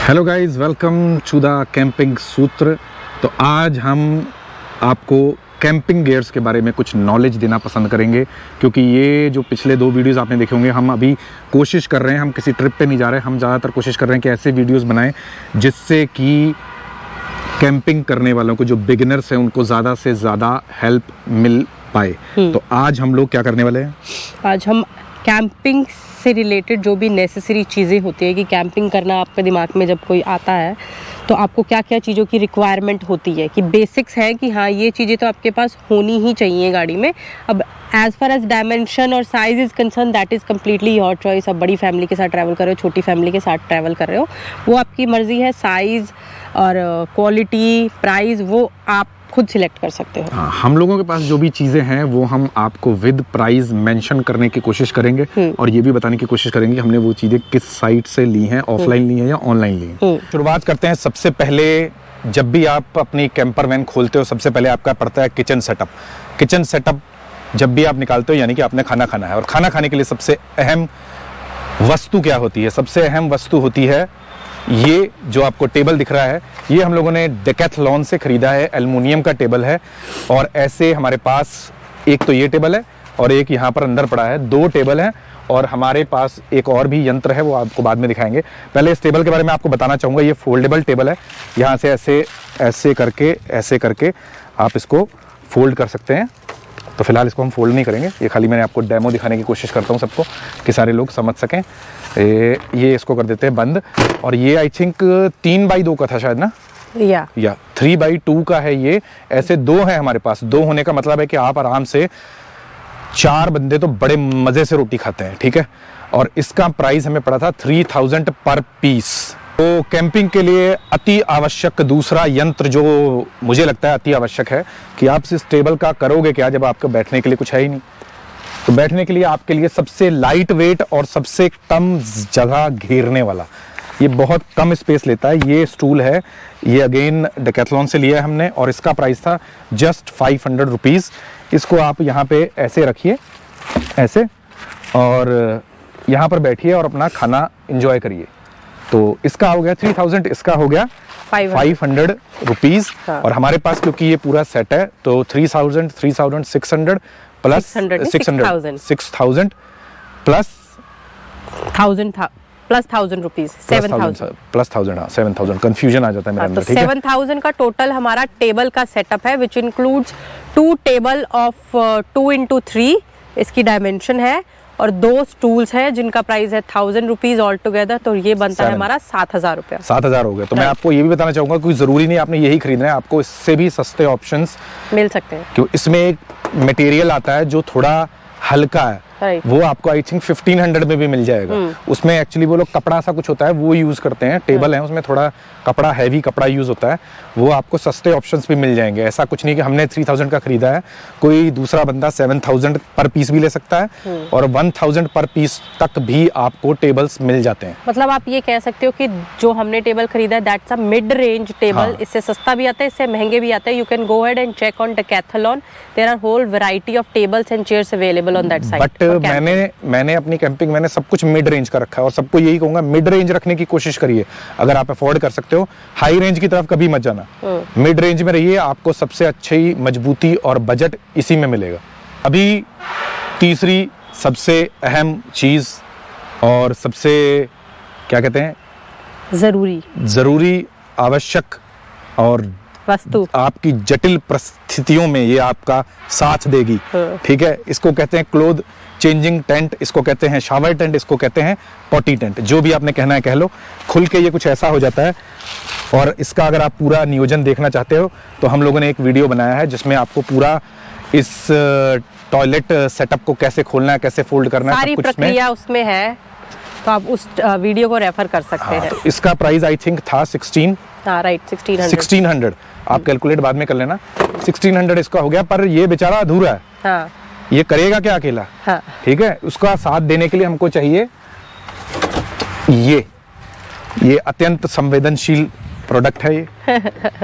Hello guys, welcome to the camping Sutra. तो आज हम आपको कैंपिंग गियर्स के बारे में कुछ नॉलेज देना पसंद करेंगे, क्योंकि ये जो पिछले 2 वीडियोस आपने देखे होंगे, हम अभी कोशिश कर रहे हैं, हम किसी ट्रिप पे नहीं जा रहे हैं, हम ज़्यादातर कोशिश कर रहे हैं कि ऐसे वीडियोस बनाएं जिससे कि कैंपिंग करने वालों को, जो बिगिनर्स हैं, उनको ज़्यादा से ज़्यादा हेल्प मिल पाए। तो आज हम लोग क्या करने वाले हैं? आज हम कैंपिंग से रिलेटेड जो भी नेसेसरी चीज़ें होती है कि कैंपिंग करना आपके दिमाग में जब कोई आता है तो आपको क्या क्या चीज़ों की रिक्वायरमेंट होती है, कि बेसिक्स है कि हाँ ये चीज़ें तो आपके पास होनी ही चाहिए गाड़ी में। अब एज फार एज डायमेंशन और size is concern, that is completely your choice. अब बड़ी फैमिली के साथ ट्रैवल कर रहे हो, छोटी फैमिली के साथ ट्रैवल कर रहे हो, वो आपकी मर्ज़ी है। साइज़ और क्वालिटी, प्राइस वो आप खुद सिलेक्ट कर सकते हो। हम लोगों के पास जो भी चीज़ें हैं वो हम आपको विद प्राइस मेंशन करने की कोशिश करेंगे और ये भी बताने की कोशिश करेंगे हमने वो चीज़ें किस साइट से ली हैं, ऑफलाइन ली हैं या ऑनलाइन ली हैं। शुरुआत करते हैं। सबसे पहले जब भी आप अपनी कैंपर वैन खोलते हो, सबसे पहले आपका पड़ता है किचन सेटअप। किचन सेटअप जब भी आप निकालते हो, यानी कि आपने खाना खाना है, और खाना खाने के लिए सबसे अहम वस्तु क्या होती है? सबसे अहम वस्तु होती है ये जो आपको टेबल दिख रहा है। ये हम लोगों ने डेकैथलॉन से खरीदा है, एल्युमिनियम का टेबल है। और ऐसे हमारे पास एक तो ये टेबल है और एक यहाँ पर अंदर पड़ा है, 2 टेबल हैं। और हमारे पास एक और भी यंत्र है, वो आपको बाद में दिखाएंगे। पहले इस टेबल के बारे में आपको बताना चाहूँगा। ये फोल्डेबल टेबल है, यहाँ से ऐसे करके आप इसको फोल्ड कर सकते हैं। तो फिलहाल इसको हम फोल्ड नहीं करेंगे, ये खाली मैंने आपको डेमो दिखाने की कोशिश करता हूँ सबको, कि सारे लोग समझ सकें। ये इसको कर देते हैं बंद। और ये आई थिंक 3x2 का था शायद ना, या 3x2 का है। ये ऐसे 2 है हमारे पास। 2 होने का मतलब है कि आप आराम से 4 बंदे तो बड़े मजे से रोटी खाते हैं, ठीक है। और इसका प्राइस हमें पड़ा था 3000 पर पीस। तो कैंपिंग के लिए अति आवश्यक दूसरा यंत्र जो मुझे लगता है अति आवश्यक है, कि आप इस टेबल का करोगे क्या जब आपके बैठने के लिए कुछ है ही नहीं। तो बैठने के लिए आपके लिए सबसे लाइट वेट और सबसे कम जगह घेरने वाला, ये बहुत कम स्पेस लेता है, ये स्टूल है। ये अगेन डेकैथलॉन से लिया है हमने और इसका प्राइस था जस्ट 500 रुपीज़। इसको आप यहाँ पे ऐसे रखिए, ऐसे, और यहाँ पर बैठिए और अपना खाना एंजॉय करिए। तो इसका हो गया 3000, इसका हो गया 500 रुपीज़। और हमारे पास क्योंकि ये पूरा सेट है तो 3000, 3600 प्लस 6000 प्लस 1000 रुपीज, 7000 प्लस 1000, हाँ 7000, कंफ्यूजन आ जाता है मेरे अंदर, ठीक है। 7000 का टोटल हमारा टेबल का सेटअप है, which includes 2 table of 2x3 इसकी डायमेंशन है, और 2 स्टूल्स हैं जिनका प्राइस है 1000 रुपीज ऑल टुगेदर। तो ये बनता है हमारा 7000 रुपया। 7000 हो गया। तो मैं आपको ये भी बताना चाहूंगा, कोई जरूरी नहीं आपने यही खरीदना है, आपको इससे भी सस्ते ऑप्शंस मिल सकते हैं। क्यों? इसमें एक मटेरियल आता है जो थोड़ा हल्का है, वो आपको आई थिंक 1500 में भी मिल जाएगा। उसमें एक्चुअली वो लोग कपड़ा सा कुछ होता है वो यूज करते हैं। टेबल है उसमें थोड़ा कपड़ा, हैवी कपड़ा यूज होता है, वो आपको सस्ते ऑप्शंस भी मिल जाएंगे। ऐसा कुछ नहीं कि हमने 3000 का खरीदा है, कोई दूसरा बंदा 7000 पर पीस भी ले सकता है और 1000 पर पीस तक भी आपको टेबल्स मिल जाते हैं। मतलब आप ये कह सकते हो कि जो हमने टेबल खरीदा है that's a mid range table. इससे सस्ता भी आता है, इससे महंगे भी आते हैं। You can go ahead and check on Decathlon, there are whole variety of tables and chairs available on that site. But मैंने अपनी कैंपिंग मैंने सब कुछ मिड रेंज का रखा है और सबको यही कहूंगा, मिड रेंज रखने की कोशिश करिए अगर आप अफोर्ड कर सकते हो। हाई रेंज की तरफ कभी मत जाना, मिड रेंज में रहिए, आपको सबसे अच्छी मजबूती और बजट इसी में मिलेगा। अभी तीसरी सबसे अहम चीज और सबसे क्या कहते हैं, जरूरी आवश्यक और वस्तु आपकी जटिल परिस्थितियों में ये आपका साथ देगी, ठीक है। इसको कहते हैं क्लोथ चेंजिंग टेंट, इसको कहते हैं शावर टेंट, इसको कहते हैं पॉटी टेंट, जो भी आपने कहना है कह लो। खुल के ये कुछ ऐसा हो जाता है। और इसका अगर आप पूरा नियोजन देखना चाहते हो तो हम लोगों ने एक वीडियो बनाया है जिसमें आपको पूरा इस टॉयलेट सेटअप को कैसे खोलना है, कैसे फोल्ड करना है, सारी प्रक्रिया उसमें है, तो आप उस वीडियो को रेफर कर सकते हैं। तो इसका प्राइस आई थिंक था 1600। आप कैलकुलेट बाद में कर लेना। 1600 इसका हो गया, पर ये बेचारा अधूरा है। हाँ। ये करेगा क्या अकेला? हाँ। ठीक है, उसका साथ देने के लिए हमको चाहिए ये अत्यंत संवेदनशील प्रोडक्ट है ये।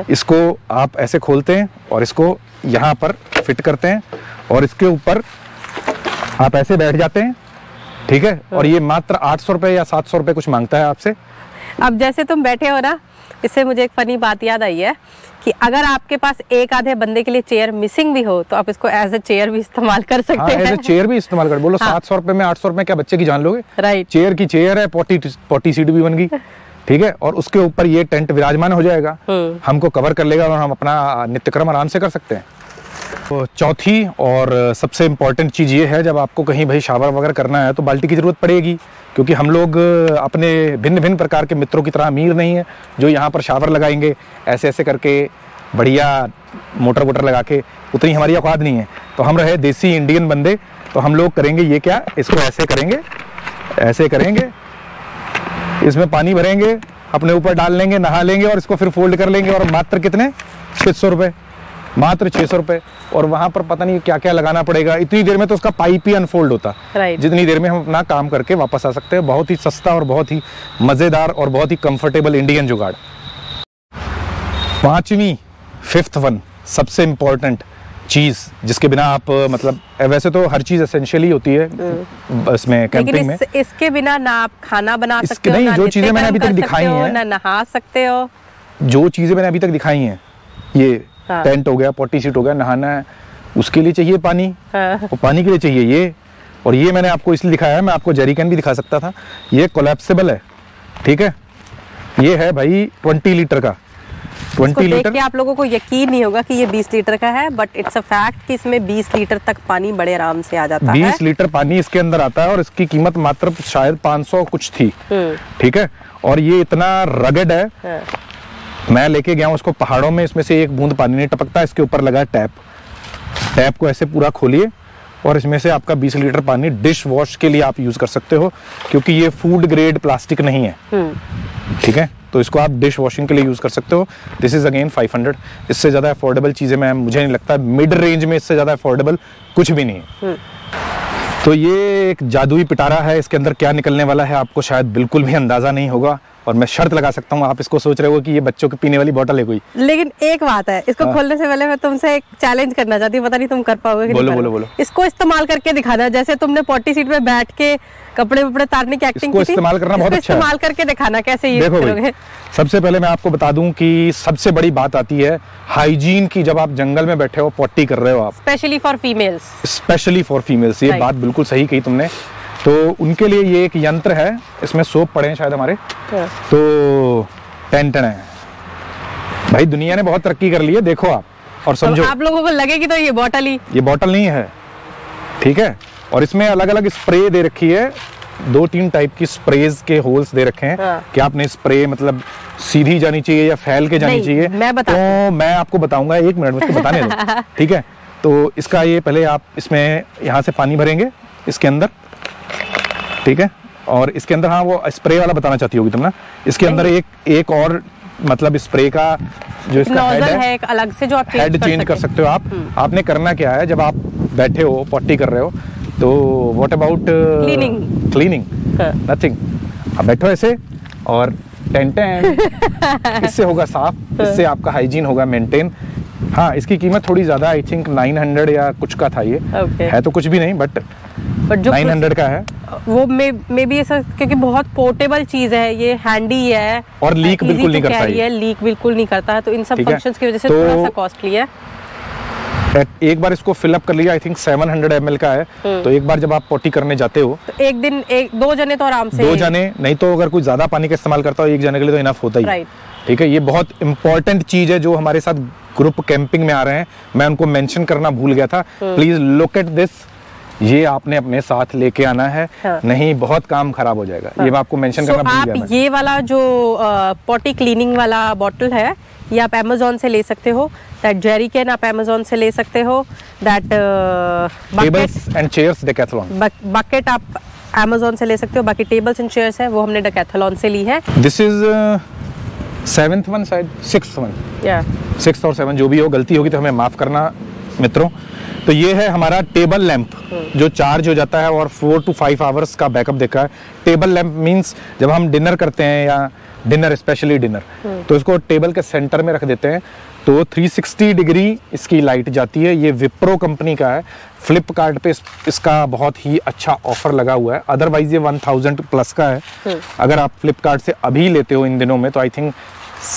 इसको आप ऐसे खोलते हैं और इसको यहाँ पर फिट करते हैं और इसके ऊपर आप ऐसे बैठ जाते हैं, ठीक है। और ये मात्र 800 रुपए या 700 रुपए कुछ मांगता है आपसे। अब जैसे तुम बैठे हो ना, इससे मुझे एक फनी बात याद आई है कि अगर आपके पास एक आधे बंदे के लिए चेयर मिसिंग भी हो तो आप इसको एज ए चेयर भी इस्तेमाल कर सकते हैं। एज ए चेयर भी इस्तेमाल कर, बोलो 700 रुपए में 800 रुपए में क्या बच्चे की जान लोगे? राइट। चेयर की चेयर है, 40 सीट भी बन गई, ठीक है, और उसके ऊपर ये टेंट विराजमान हो जाएगा, हमको कवर कर लेगा और हम अपना नित्यक्रम आराम से कर सकते हैं। तो चौथी और सबसे इम्पोर्टेंट चीज़ ये है, जब आपको कहीं भाई शावर वगैरह करना है तो बाल्टी की ज़रूरत पड़ेगी, क्योंकि हम लोग अपने भिन्न भिन्न प्रकार के मित्रों की तरह अमीर नहीं है जो यहाँ पर शावर लगाएंगे ऐसे ऐसे करके बढ़िया मोटर वोटर लगा के, उतनी हमारी औकात नहीं है। तो हम रहे देसी इंडियन बंदे, तो हम लोग करेंगे ये क्या, इसको ऐसे करेंगे, ऐसे करेंगे, इसमें पानी भरेंगे, अपने ऊपर डाल लेंगे, नहा लेंगे और इसको फिर फोल्ड कर लेंगे, और मात्र कितने 600 रुपये, मात्र 600 रुपये। और वहां पर पता नहीं क्या क्या लगाना पड़ेगा, इतनी देर में तो उसका पाइप ही अनफोल्ड होता, जितनी देर में हम अपना काम करके वापस आ सकते हैं। बहुत ही सस्ता और बहुत ही मजेदार और बहुत ही कंफर्टेबल इंडियन जुगाड़। पांचवी, फिफ्थ वन, सबसे इंपॉर्टेंट चीज जिसके बिना आप मतलब वैसे तो हर चीज एसेंशियली होती है इसमें कैंपिंग में, इसके बिना ना आप खाना बना सकते हो, नहीं, जो चीजें मैंने अभी तक दिखाई हैं, ना नहा सकते हो, जो चीजें मैंने अभी तक दिखाई हैं, ये टेंट हो गया, 40 सीट हो गया, नहाना है उसके लिए चाहिए पानी, और पानी के लिए चाहिए ये, और ये मैंने आपको इसलिए दिखाया है, मैं आपको जेरी कैन भी दिखा सकता था, ये कोलैप्सिबल है, ठीक है, ये है भाई 20 लीटर का, 20 लीटर। आप लोगों को यकीन नहीं होगा कि ये 20 लीटर का है, बट इट्स अ फैक्ट कि इसमें 20 लीटर तक पानी बड़े आराम से आ जाता है। 20 लीटर पानी इसके अंदर आता है और इसकी कीमत मात्र शायद 500 कुछ थी, ठीक है, और ये इतना रगड है, मैं लेके गया हूँ उसको पहाड़ों में, इसमें से एक बूंद पानी नहीं टपकता, इसके ऊपर लगा टैप, टैप को ऐसे पूरा खोलिए और इसमें से आपका 20 लीटर पानी डिश वॉश के लिए आप यूज कर सकते हो, क्योंकि ये फूड ग्रेड प्लास्टिक नहीं है, ठीक है, तो इसको आप डिश वॉशिंग के लिए यूज कर सकते हो। दिस इज अगेन 500, इससे ज्यादा अफोर्डेबल चीजें मैं मुझे नहीं लगता, मिड रेंज में इससे ज्यादा अफोर्डेबल कुछ भी नहीं है। तो ये एक जादुई पिटारा है, इसके अंदर क्या निकलने वाला है आपको शायद बिल्कुल भी अंदाजा नहीं होगा, और मैं शर्त लगा सकता हूँ आप इसको सोच रहे हो कि ये बच्चों के पीने वाली बोतल है कोई। लेकिन एक बात है, इसको खोलने से पहले मैं तुमसे एक चैलेंज करना चाहती हूँ, पता नहीं तुम कर पाओगे कि बोलो, नहीं। बोलो, बोलो। इसको इस्तेमाल करके दिखाना, जैसे तुमने 40 सीट पे बैठ के कपड़े वपड़े तारने की एक्टिंग की थी, इस्तेमाल करना बहुत अच्छा है, इस्तेमाल करके दिखाना कैसे यूज करोगे। सबसे पहले मैं आपको बता दूं कि सबसे बड़ी बात आती है हाइजीन की, जब आप जंगल में बैठे हो, पॉटी कर रहे हो आप, स्पेशली फॉर फीमेल्स, ये बात बिल्कुल सही कही तुमने। तो उनके लिए ये एक यंत्र है, इसमें सोप पड़े हैं शायद हमारे, तो टेंटन है भाई, दुनिया ने बहुत तरक्की कर ली है, देखो आप और समझो। आप लोगों को लगेगी तो ये बॉटल नहीं है, ठीक है, और इसमें अलग अलग स्प्रे दे रखी है, 2-3 टाइप की स्प्रेज के होल्स दे रखे हैं, कि आपने स्प्रे मतलब सीधी जानी चाहिए या फैल के जानी चाहिए, तो मैं आपको बताऊंगा, 1 मिनट में इसको बताने दो, ठीक है। तो इसका ये पहले आप इसमें यहाँ से पानी भरेंगे इसके अंदर, ठीक है, और इसके अंदर, हाँ वो स्प्रे वाला बताना चाहती होगी तुम ना, इसके अंदर एक और मतलब स्प्रे का जो इसका हेड है, एक अलग से जो आप हेड चेंज कर सकते हो आप। आपने करना क्या है, जब आप बैठे हो पॉटी कर रहे हो, तो व्हाट अबाउट क्लीनिंग, नथिंग, आप बैठो ऐसे और टेंट इससे होगा साफ, इससे आपका हाइजीन होगा मेंटेन। हाँ, इसकी कीमत थोड़ी ज्यादा, आई थिंक 900 या कुछ का था, ये है तो कुछ भी नहीं, बट जो 900 का है वो मे बी ऐसा, क्योंकि बहुत पोर्टेबल चीज है, ये हैंडी है और लीक बिल्कुल नहीं करता है, लीक बिल्कुल नहीं करता है, तो इन सब फंक्शंस की वजह से थोड़ा सा कॉस्टली है। एक बार इसको फिल अप कर लिया, आई थिंक 700 ml का है, तो एक बार जब आप पोटी करने जाते हो, तो एक दिन 2 जने तो आराम से, 2 जने नहीं, तो अगर कोई ज्यादा पानी का इस्तेमाल करता हो 1 जने के लिए तो इनफ होता ही, ठीक है। ये बहुत इंपॉर्टेंट चीज है, जो हमारे साथ ग्रुप कैंपिंग में आ रहे हैं, मैं उनको मेंशन करना भूल गया था, प्लीज लुक एट दिस, ये आपने अपने साथ लेके आना है, नहीं बहुत काम खराब हो जाएगा, ये मैं आपको मेंशन करना भूल गया। आप ये वाला जो पॉटी क्लीनिंग वाला बॉटल है, ये आप Amazon से ले सकते हो, दैट जेरी कैन आप Amazon से ले सकते हो, that tables and chairs Decathlon bucket आप Amazon से ले सकते हो, बाकी टेबल्स एंड चेयर्स है वो हमने डेकैथलॉन से ली है। दिस इज 7th वन, शायद 6th वन, 6th और 7 जो भी हो, गलती होगी तो हमें माफ करना मित्रों। तो ये है हमारा टेबल लैंप, जो चार्ज हो जाता है और 4 to 5 आवर्स का बैकअप देता है। टेबल लैंप मींस जब हम डिनर करते हैं या डिनर, स्पेशली डिनर। तो इसको टेबल के सेंटर में रख देते हैं तो 360 डिग्री इसकी लाइट जाती है। ये विप्रो कंपनी का है। फ्लिपकार्ट पे इसका बहुत ही अच्छा ऑफर लगा हुआ है, अदरवाइज ये 1000 प्लस का है। अगर आप फ्लिपकार्ट से अभी लेते हो इन दिनों में तो आई थिंक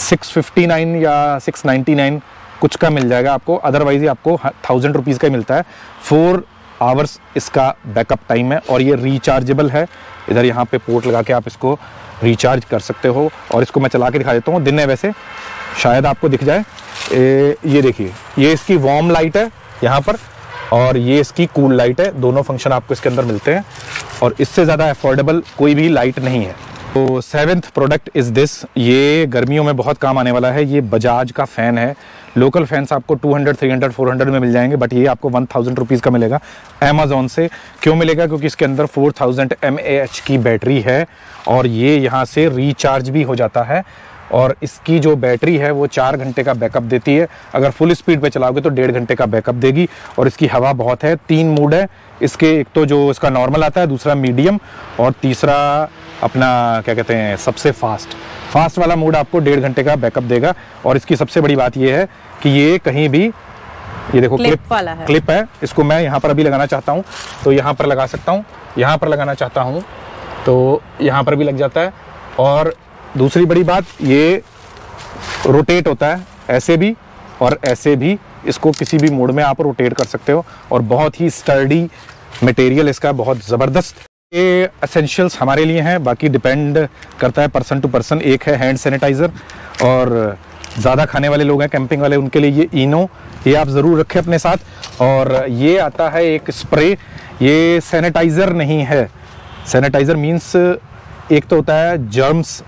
659 या 699 कुछ का मिल जाएगा आपको, अदरवाइज आपको 1000 रुपीज़ का ही मिलता है। 4 आवर्स इसका बैकअप टाइम है और ये रिचार्जेबल है। इधर यहाँ पे पोर्ट लगा के आप इसको रिचार्ज कर सकते हो। और इसको मैं चला के दिखा देता हूँ दिन में, वैसे शायद आपको दिख जाए। ये देखिए, ये इसकी वार्म लाइट है यहाँ पर और ये इसकी कूल लाइट है। दोनों फंक्शन आपको इसके अंदर मिलते हैं और इससे ज़्यादा अफोर्डेबल कोई भी लाइट नहीं है। तो 7th प्रोडक्ट इज़ दिस। ये गर्मियों में बहुत काम आने वाला है। ये बजाज का फ़ैन है। लोकल फैंस आपको 200, 300, 400 में मिल जाएंगे, बट ये आपको 1000 रुपीज़ का मिलेगा अमेज़ॉन से। क्यों मिलेगा? क्योंकि इसके अंदर 4000 mAh की बैटरी है और ये यहाँ से रिचार्ज भी हो जाता है। और इसकी जो बैटरी है वो 4 घंटे का बैकअप देती है। अगर फुल स्पीड पे चलाओगे तो 1.5 घंटे का बैकअप देगी। और इसकी हवा बहुत है। 3 मोड है इसके, एक तो जो इसका नॉर्मल आता है, दूसरा मीडियम और तीसरा अपना क्या कहते हैं सबसे फास्ट वाला मोड आपको 1.5 घंटे का बैकअप देगा। और इसकी सबसे बड़ी बात ये है कि ये कहीं भी, ये देखो क्लिप है। इसको मैं यहाँ पर अभी लगाना चाहता हूँ तो यहाँ पर लगा सकता हूँ, यहाँ पर लगाना चाहता हूँ तो यहाँ पर भी लग जाता है। और दूसरी बड़ी बात, ये रोटेट होता है ऐसे भी और ऐसे भी। इसको किसी भी मोड में आप रोटेट कर सकते हो और बहुत ही स्टर्डी मटेरियल इसका, बहुत ज़बरदस्त। ये एसेंशियल्स हमारे लिए हैं, बाकी डिपेंड करता है पर्सन टू पर्सन। एक है हैंड सैनिटाइज़र और ज़्यादा खाने वाले लोग हैं कैंपिंग वाले, उनके लिए ये इनो, ये आप ज़रूर रखें अपने साथ। और ये आता है एक स्प्रे, ये सैनिटाइज़र नहीं है। सैनिटाइज़र मीन्स एक तो होता है जर्म्स,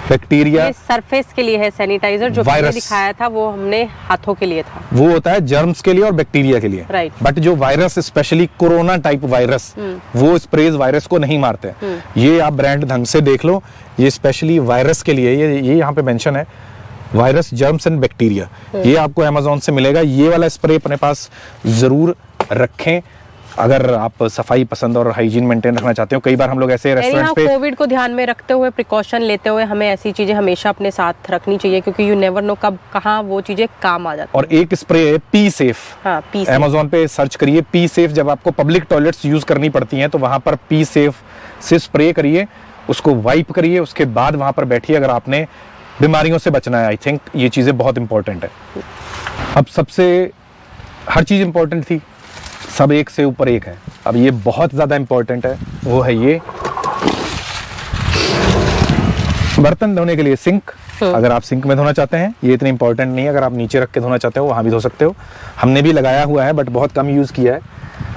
बैक्टीरिया, ये सरफेस के लिए है सैनिटाइजर। जो मैंने दिखाया था वो हमने हाथों के लिए था। वो होता है जर्म्स के लिए और बैक्टीरिया के लिए, राइट। बट जो virus, specially corona type virus, वो स्प्रेज वायरस को नहीं मारते। ये आप ब्रांड ढंग से देख लो, ये स्पेशली वायरस के लिए, ये यहाँ पे मेंशन है, वायरस, जर्म्स एंड बैक्टीरिया। ये आपको अमेज़ॉन से मिलेगा। ये वाला स्प्रे अपने पास जरूर रखें अगर आप सफाई पसंद और हाइजीन मेंटेन रखना चाहते हो। कई बार हम लोग ऐसे रेस्टोरेंट पे कोविड को ध्यान में रखते हुए, प्रिकॉशन लेते हुए हमें ऐसी चीजें हमेशा अपने साथ रखनी चाहिए, क्योंकि यू नेवर नो कब कहाँ वो चीजें काम आ जाती है। और एक स्प्रे है पी सेफ। हाँ, पी सेफ। अमेज़ॉन पे सर्च करिए पी सेफ। जब आपको पब्लिक टॉयलेट्स यूज करनी पड़ती हैं तो वहां पर पी सेफ से स्प्रे करिए, उसको वाइप करिए, उसके बाद वहां पर बैठिए अगर आपने बीमारियों से बचना है। आई थिंक ये चीजें बहुत इंपॉर्टेंट है। अब सबसे, हर चीज इंपॉर्टेंट थी, सब एक से ऊपर एक है। अब ये बहुत ज्यादा इंपॉर्टेंट है, वो है ये बर्तन धोने के लिए सिंक। अगर आप सिंक में धोना चाहते हैं, ये इतनी इंपॉर्टेंट नहीं है। अगर आप नीचे रख के धोना चाहते हो वहां भी धो सकते हो। हमने भी लगाया हुआ है बट बहुत कम यूज किया है।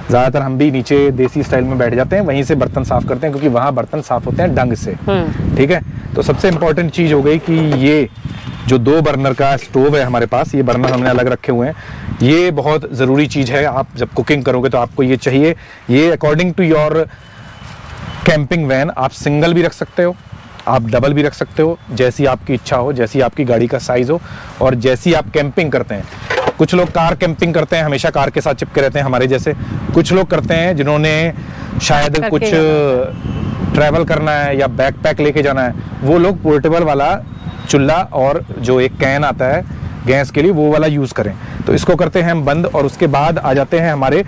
ज्यादातर हम भी नीचे देसी स्टाइल में बैठ जाते हैं, वहीं से बर्तन साफ करते हैं, क्योंकि वहां बर्तन साफ होते हैं ढंग से। ठीक है, तो सबसे इंपॉर्टेंट चीज हो गई कि ये जो 2 बर्नर का स्टोव है हमारे पास, ये बर्नर हमने अलग रखे हुए हैं। ये बहुत ज़रूरी चीज़ है। आप जब कुकिंग करोगे तो आपको ये चाहिए। ये according to your camping van, आप सिंगल भी रख सकते हो, आप डबल भी रख सकते हो, जैसी आपकी इच्छा हो, जैसी आपकी गाड़ी का साइज़ हो और जैसी आप कैंपिंग करते हैं। कुछ लोग कार कैंपिंग करते हैं, हमेशा कार के साथ चिपके रहते हैं हमारे जैसे। कुछ लोग करते हैं जिन्होंने शायद कुछ ट्रैवल करना है या बैकपैक लेके जाना है, वो लोग पोर्टेबल वाला चूल्हा और जो एक कैन आता है गैस के लिए, वो वाला यूज करें। तो इसको करते हैं हम बंद और उसके बाद आ जाते हैं हमारे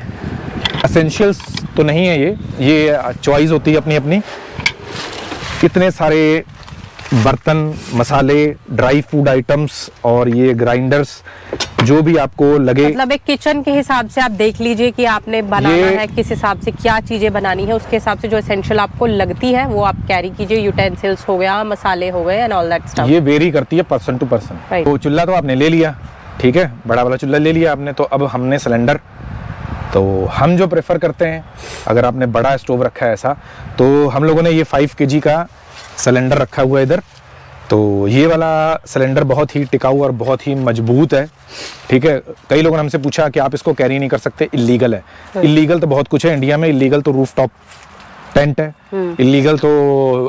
एसेंशियल्स। तो नहीं है ये चॉइस होती है अपनी अपनी। कितने सारे बर्तन, मसाले, ड्राई फूड आइटम्स और ये ग्राइंडर्स, जो भी आपको लगे। मतलब एक किचन के हिसाब से आप देख लीजिए कि आपने बनाना है, किस हिसाब से क्या चीजें बनानी है, उसके हिसाब से जो एसेंशियल आपको लगती है वो आप कैरी कीजिए। यूटेंसिल्स हो गया, मसाले हो गए एंड ऑल दैट स्टफ। ये वेरी करती है पर्सन टू पर्सन। तो चूल्हा तो आपने ले लिया, ठीक है, बड़ा वाला चूल्हा ले लिया आपने। तो अब हमने सिलेंडर, तो हम जो प्रेफर करते हैं, अगर आपने बड़ा स्टोव रखा है ऐसा, तो हम लोगों ने ये 5 kg का सिलेंडर रखा हुआ है इधर। तो ये वाला सिलेंडर बहुत ही टिकाऊ और बहुत ही मजबूत है। ठीक है, कई लोगों ने हमसे पूछा कि आप इसको कैरी नहीं कर सकते, इलीगल है। इलीगल तो बहुत कुछ है इंडिया में। इलीगल तो रूफ टॉप टेंट है। इलीगल तो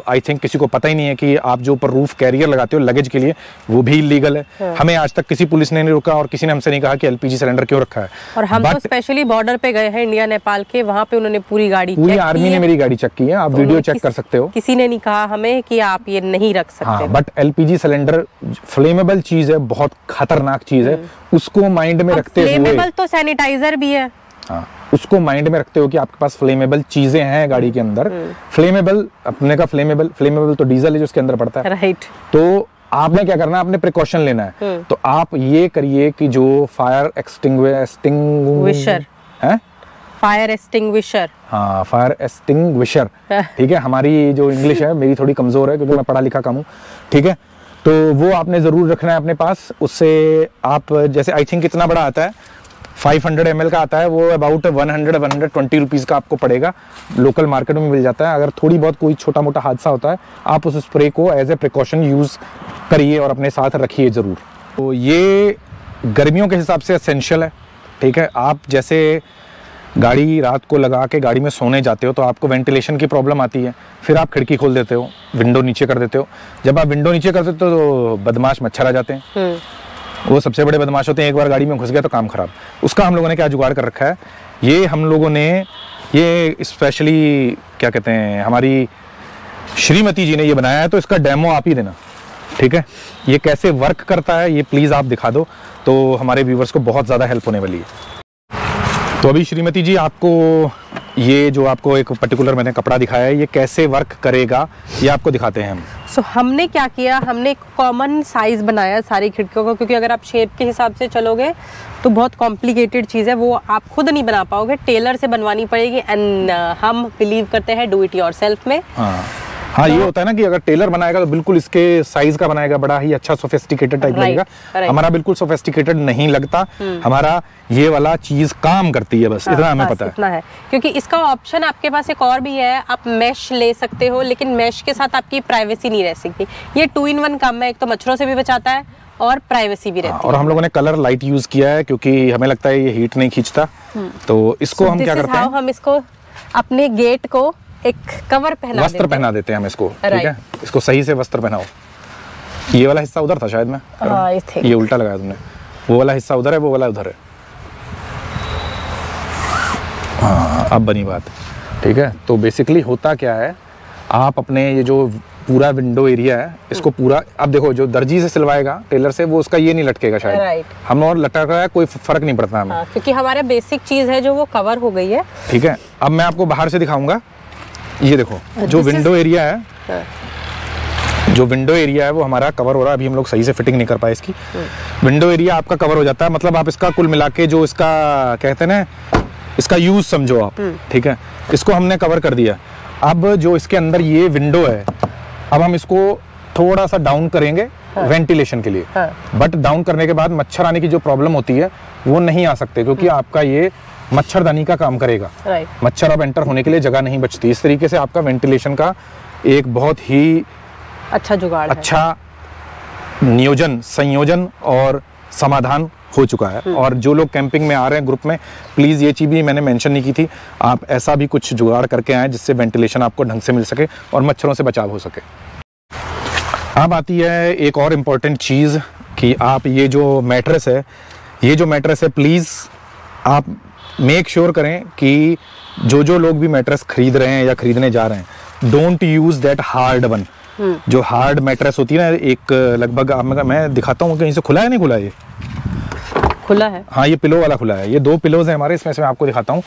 आई थिंक किसी को पता ही नहीं है कि आप जो ऊपर रूफ कैरियर लगाते हो लगेज के लिए, वो भी इलीगल है। हमें आज तक किसी पुलिस ने नहीं रोका और किसी ने हमसे नहीं कहा कि एलपीजी सिलेंडर क्यों रखा है। और हम तो स्पेशली बॉर्डर पे गए हैं इंडिया नेपाल के, वहाँ पे उन्होंने पूरी आर्मी ने मेरी गाड़ी चेक की है, आप वीडियो चेक कर सकते हो। किसी ने नहीं कहा हमें कि आप ये नहीं रख सकते। हाँ, बट एलपीजी सिलेंडर फ्लेमेबल चीज है, बहुत खतरनाक चीज है, उसको माइंड में रखते हुए। फ्लेमेबल तो सैनिटाइजर भी है। हाँ, उसको माइंड में रखते हो कि आपके पास फ्लेमेबल चीजें हैं गाड़ी के अंदर। फ्लेमेबल अपने का फ्लेमेबल तो डीजल है जो उसके अंदर पड़ता है, राइट। तो आपने क्या करना है, आपने प्रिकॉशन लेना है। तो आप ये करिए कि जो फायर एक्सटिंग्विशर है, फायर एक्सटिंग्विशर, हाँ फायर एक्सटिंग्विशर, ठीक है। हमारी जो इंग्लिश है मेरी थोड़ी कमजोर है क्योंकि मैं पढ़ा लिखा कम हूँ, ठीक है। तो वो आपने जरूर रखना है अपने पास। उससे आप जैसे आई थिंक कितना बड़ा आता है, 500 ml का आता है, वो अबाउट 120 रुपीज का आपको पड़ेगा। लोकल मार्केट में मिल जाता है। अगर थोड़ी बहुत कोई छोटा मोटा हादसा होता है, आप उस स्प्रे को एज ए प्रिकॉशन यूज करिए और अपने साथ रखिए जरूर। तो ये गर्मियों के हिसाब से एसेंशियल है, ठीक है। आप जैसे गाड़ी रात को लगा के गाड़ी में सोने जाते हो तो आपको वेंटिलेशन की प्रॉब्लम आती है, फिर आप खिड़की खोल देते हो, विंडो नीचे कर देते हो। जब आप विंडो नीचे कर देते हो तो बदमाश मच्छर आ जाते हैं, वो सबसे बड़े बदमाश होते हैं। एक बार गाड़ी में घुस गया तो काम खराब। उसका हम लोगों ने क्या जुगाड़ कर रखा है, ये हम लोगों ने ये स्पेशली क्या कहते हैं, हमारी श्रीमती जी ने ये बनाया है, तो इसका डेमो आप ही देना, ठीक है। ये कैसे वर्क करता है ये प्लीज आप दिखा दो, तो हमारे व्यूवर्स को बहुत ज्यादा हेल्प होने वाली है। तो अभी श्रीमती जी आपको ये जो आपको एक पर्टिकुलर मैंने कपड़ा दिखाया है, ये कैसे वर्क करेगा ये आपको दिखाते हैं हम। सो हमने क्या किया, हमने एक कॉमन साइज बनाया सारी खिड़कियों को, क्योंकि अगर आप शेप के हिसाब से चलोगे तो बहुत कॉम्प्लिकेटेड चीज़ है, वो आप खुद नहीं बना पाओगे, टेलर से बनवानी पड़ेगी। एंड हम बिलीव करते हैं डू इट योरसेल्फ में। हाँ, ये होता है ना कि अगर टेलर बनाएगा तो बिल्कुल इसके साइज का बनाएगा, बड़ा ही अच्छा सोफिस्टिकेटेड टाइप लगेगा। हमारा बिल्कुल सोफिस्टिकेटेड नहीं लगता, हमारा ये वाला चीज काम करती है, बस इतना हमें पता है। इतना है, क्योंकि इसका ऑप्शन आपके पास एक और भी है, आप मैश ले सकते हो, लेकिन मैश के साथ आपकी प्राइवेसी नहीं रह सकती। ये 2 in 1 काम है, एक तो मच्छरों से भी बचाता है और प्राइवेसी भी रहती है। और हम लोगों ने कलर लाइट यूज किया है क्योंकि हमें लगता है ये हीट नहीं खींचता। तो इसको हम क्या करते हैं, हम इसको अपने गेट को एक कवर पहना वस्त्र पहना देते हैं हम इसको, ठीक है। इसको सही से वस्त्र पहनाओ। ये वाला हिस्सा उधर था शायद, मैं ये उल्टा लगाया तुमने, वो वाला हिस्सा उधर है, वो वाला उधर है। हाँ, अब बनी बात, ठीक है। तो बेसिकली होता क्या है, आप अपने ये जो पूरा विंडो एरिया है इसको पूरा, अब देखो जो दर्जी से सिलवाएगा टेलर से, वो उसका ये नहीं लटकेगा शायद, हम और लटक रहा है, कोई फर्क नहीं पड़ता हमें। क्योंकि हमारा बेसिक चीज है जो वो कवर हो गई है, ठीक है। अब मैं आपको बाहर से दिखाऊंगा। ये देखो जो विंडो एरिया है, जो विंडो एरिया है वो हमारा कवर हो रहा है। अभी हम लोग सही से फिटिंग नहीं कर पाए इसकी। विंडो एरिया आपका कवर हो जाता है, मतलब आप इसका कुल मिला के जो इसका कहते हैं ना, इसका यूज समझो आप, ठीक है। इसको हमने कवर कर दिया। अब जो इसके अंदर ये विंडो है, अब हम इसको थोड़ा सा डाउन करेंगे वेंटिलेशन के लिए। बट डाउन करने के बाद मच्छर आने की जो प्रॉब्लम होती है वो नहीं आ सकते, क्योंकि आपका ये मच्छरदानी का काम करेगा। मच्छर अब एंटर होने के लिए जगह नहीं बचती। इस तरीके से आपका वेंटिलेशन का एक बहुत ही अच्छा जुगाड़, अच्छा नियोजन, संयोजन और समाधान हो चुका है। और जो लोग कैंपिंग में आ रहे हैं ग्रुप में, प्लीज ये चीज भी मैंने मेंशन नहीं की थी, आप ऐसा भी कुछ जुगाड़ करके आए जिससे वेंटिलेशन आपको ढंग से मिल सके और मच्छरों से बचाव हो सके। अब आती है एक और इम्पोर्टेंट चीज कि आप ये जो मैट्रेस है, ये जो मैट्रेस है, प्लीज आप मेक श्योर करें कि जो लोग भी मैट्रेस खरीद रहे हैं या खरीदने जा रहे हैं, don't use that hard one. जो हार्ड मैट्रेस होती है ना, एक लगभग मैं दिखाता हूँ, कहीं से खुला है नहीं खुला, ये खुला है। हाँ, ये पिलो वाला खुला है। ये 2 पिलोज है हमारे, इसमें से मैं आपको दिखाता हूँ।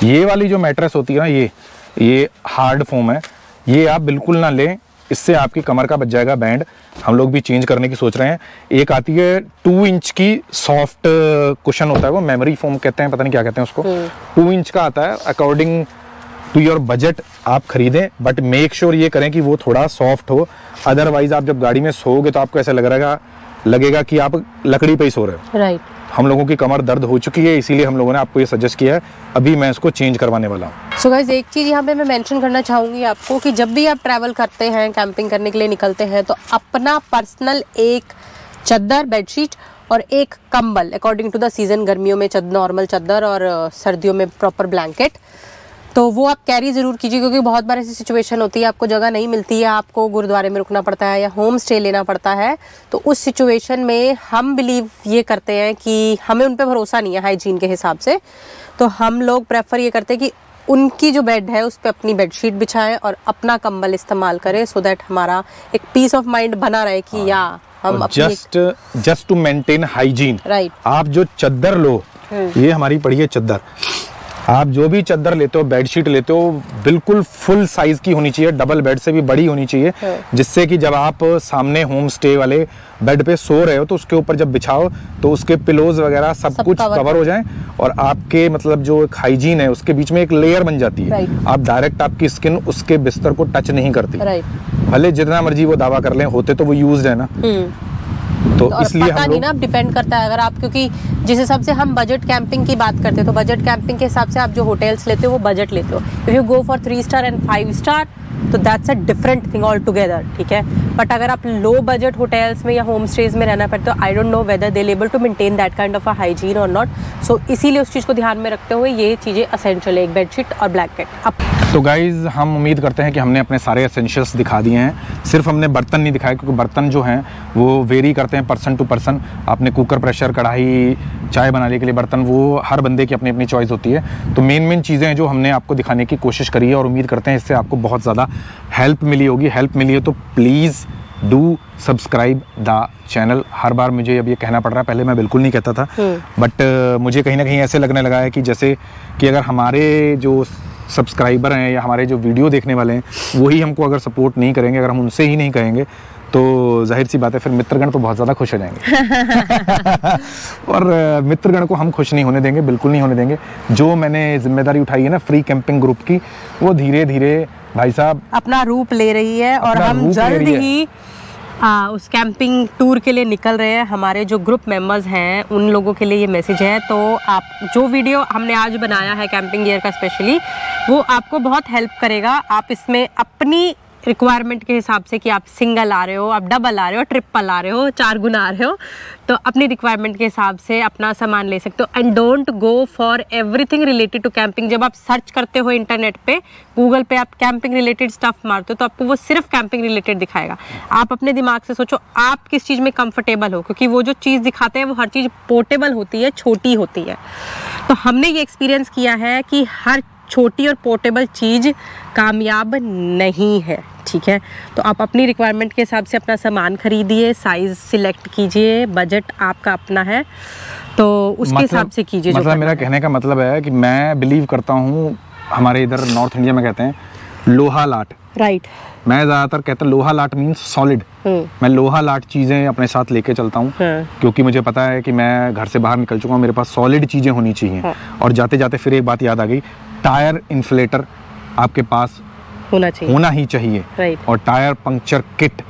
ये वाली जो मैट्रेस होती है ना, ये हार्ड फोम है, ये आप बिल्कुल ना लें, इससे आपकी कमर का बच जाएगा बैंड। हम लोग भी चेंज करने की सोच रहे हैं। एक आती है 2 इंच की सॉफ्ट कुशन होता है, वो मेमोरी फोम कहते हैं, पता नहीं क्या कहते हैं उसको। 2 इंच का आता है, अकॉर्डिंग टू योर बजट आप खरीदें, बट मेक श्योर ये करें कि वो थोड़ा सॉफ्ट हो। अदरवाइज आप जब गाड़ी में सोओगे तो आपको ऐसा लगेगा कि आप लकड़ी पे ही सो रहे हो। राइट। हम लोगों की कमर दर्द हो चुकी है, इसीलिए हम लोगों ने आपको ये सजेस्ट किया है। अभी मैं इसको चेंज करवाने वाला हूँ। सो गाइस, एक चीज़ यहाँ पे मैं मेंशन करना चाहूँगी आपको कि जब भी आप ट्रैवल करते हैं, कैंपिंग करने के लिए निकलते हैं, तो अपना पर्सनल एक चादर, बेडशीट और एक कंबल, अकॉर्डिंग टू द सीजन, गर्मियों में नॉर्मल चादर और सर्दियों में प्रॉपर ब्लैंकेट, तो वो आप कैरी ज़रूर कीजिए, क्योंकि बहुत बार ऐसी सिचुएशन होती है आपको जगह नहीं मिलती है, आपको गुरुद्वारे में रुकना पड़ता है या होम स्टे लेना पड़ता है। तो उस सिचुएशन में हम बिलीव ये करते हैं कि हमें उन पर भरोसा नहीं है हाइजीन के हिसाब से, तो हम लोग प्रेफर ये करते हैं कि उनकी जो बेड है उस पर अपनी बेडशीट बिछाएं और अपना कंबल इस्तेमाल करें, सो दैट हमारा एक पीस ऑफ माइंड बना रहे कि या हम just to maintain hygiene. Right. आप जो चद्दर लो, ये हमारी पड़ी है चद्दर, आप जो भी चद्दर लेते हो, बेडशीट लेते हो, बिल्कुल फुल साइज की होनी चाहिए, डबल बेड से भी बड़ी होनी चाहिए, जिससे कि जब आप सामने होम स्टे वाले बेड पे सो रहे हो तो उसके ऊपर जब बिछाओ तो उसके पिलोज वगैरह सब कुछ कवर हो जाए और आपके मतलब जो एक हाइजीन है उसके बीच में एक लेयर बन जाती है। आप डायरेक्ट आपकी स्किन उसके बिस्तर को टच नहीं करती, भले जितना मर्जी वो दावा कर लें, होते तो वो यूज्ड है ना। तो इसलिए पता नहीं ना, डिपेंड करता है अगर आप, क्योंकि जिस हिसाब से हम बजट कैंपिंग की बात करते हैं तो बजट कैंपिंग के हिसाब से आप जो होटल्स लेते हो वो बजट लेते हो। If you go for 3 star and 5 star तो that's a different thing all together, ठीक है। बट अगर आप लो बजट होटल्स में या होम स्टेज में रहना पड़ता है तो I don't know whether they able to maintain that kind of a hygiene और नॉट, सो इसीलिए उस चीज़ को ध्यान में रखते हुए ये चीज़ें असेंशियल है, एक बेडशीट और ब्लैंकेट। तो गाइज हम उम्मीद करते हैं कि हमने अपने सारे एसेंशियल्स दिखा दिए हैं। सिर्फ हमने बर्तन नहीं दिखाए, क्योंकि बर्तन जो हैं वो वेरी करते हैं पर्सन टू पर्सन। आपने कुकर, प्रेशर, कढ़ाई, चाय बनाने के लिए बर्तन, वो हर बंदे की अपनी अपनी चॉइस होती है। तो मेन चीज़ें हैं जो हमने आपको दिखाने की कोशिश करी है और उम्मीद करते हैं इससे आपको बहुत ज़्यादा हेल्प मिली होगी। हेल्प मिली है तो please do subscribe the channel. हर बार मुझे अब ये कहना पड़ रहा है, पहले मैं बिल्कुल नहीं कहता था, बट मुझे कहीं ना कहीं ऐसे लगने लगा है कि जैसे कि अगर हमारे जो सब्सक्राइबर हैं या हमारे जो वीडियो देखने वाले हैं वही हमको अगर सपोर्ट नहीं करेंगे, अगर हम उनसे ही नहीं कहेंगे, तो जाहिर सी बात है फिर मित्रगण तो बहुत ज़्यादा खुश हो जाएंगे और मित्रगण को हम खुश नहीं होने देंगे, बिल्कुल नहीं होने देंगे। जो मैंने जिम्मेदारी उठाई है ना फ्री कैंपिंग ग्रुप की, वो धीरे धीरे भाई साहब अपना रूप ले रही है और हम जल्द ही उस कैंपिंग टूर के लिए निकल रहे हैं। हमारे जो ग्रुप मेंबर्स हैं उन लोगों के लिए ये मैसेज है, तो आप जो वीडियो हमने आज बनाया है कैंपिंग गियर का स्पेशली, वो आपको बहुत हेल्प करेगा। आप इसमें अपनी रिक्वायरमेंट के हिसाब से कि आप सिंगल आ रहे हो, आप डबल आ रहे हो, ट्रिपल आ रहे हो, 4 गुना आ रहे हो, तो अपनी रिक्वायरमेंट के हिसाब से अपना सामान ले सकते हो। And don't go for everything related to camping. जब आप सर्च करते हो इंटरनेट पे, गूगल पे आप कैंपिंग रिलेटेड स्टफ मारते हो तो आपको वो सिर्फ कैंपिंग रिलेटेड दिखाएगा। आप अपने दिमाग से सोचो आप किस चीज़ में कंफर्टेबल हो, क्योंकि वो जो चीज़ दिखाते हैं वो हर चीज़ पोर्टेबल होती है, छोटी होती है। तो हमने ये एक्सपीरियंस किया है कि हर छोटी और पोर्टेबल चीज़ कामयाब नहीं है, ठीक है। तो आप अपनी रिक्वायरमेंट के हिसाब से अपना सामान खरीदिए, साइज़ सिलेक्ट कीजिए, बजट आपका अपना है तो उसके हिसाब से कीजिए। मतलब मेरा कहने का मतलब है कि मैं बिलीव करता हूँ, हमारे इधर नॉर्थ इंडिया में कहते हैं लोहा लाट, राइट। मैं ज़्यादातर कहता हूँ लोहा लाट मीन्स सॉलिड। मैं लोहा लाट चीज़ें अपने साथ लेके चलता हूँ, क्योंकि मुझे पता है कि मैं घर से बाहर निकल चुका हूँ, मेरे पास सॉलिड चीज़ें होनी चाहिए। और जाते जाते फिर एक बात याद आ गई, टायर इन्फ्लेटर आपके पास होना ही चाहिए, और टायर पंक्चर किट,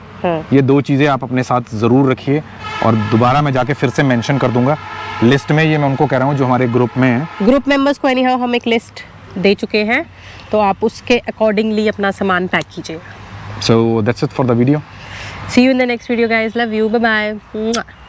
ये 2 चीज़ें आप अपने साथ ज़रूर रखिए। और दोबारा मैं जाके फिर से मेंशन कर दूंगा लिस्ट में, ये मैं उनको कह रहा हूँ जो हमारे ग्रुप में हैं। ग्रुप मेंबर्स को एनीहाउ हम एक लिस्ट दे चुके हैं, तो आप उसके अकॉर्डिंगली अपना सामान पैक कीजिए। So that's it for the video. See you in the next video guys. Love you. Bye bye.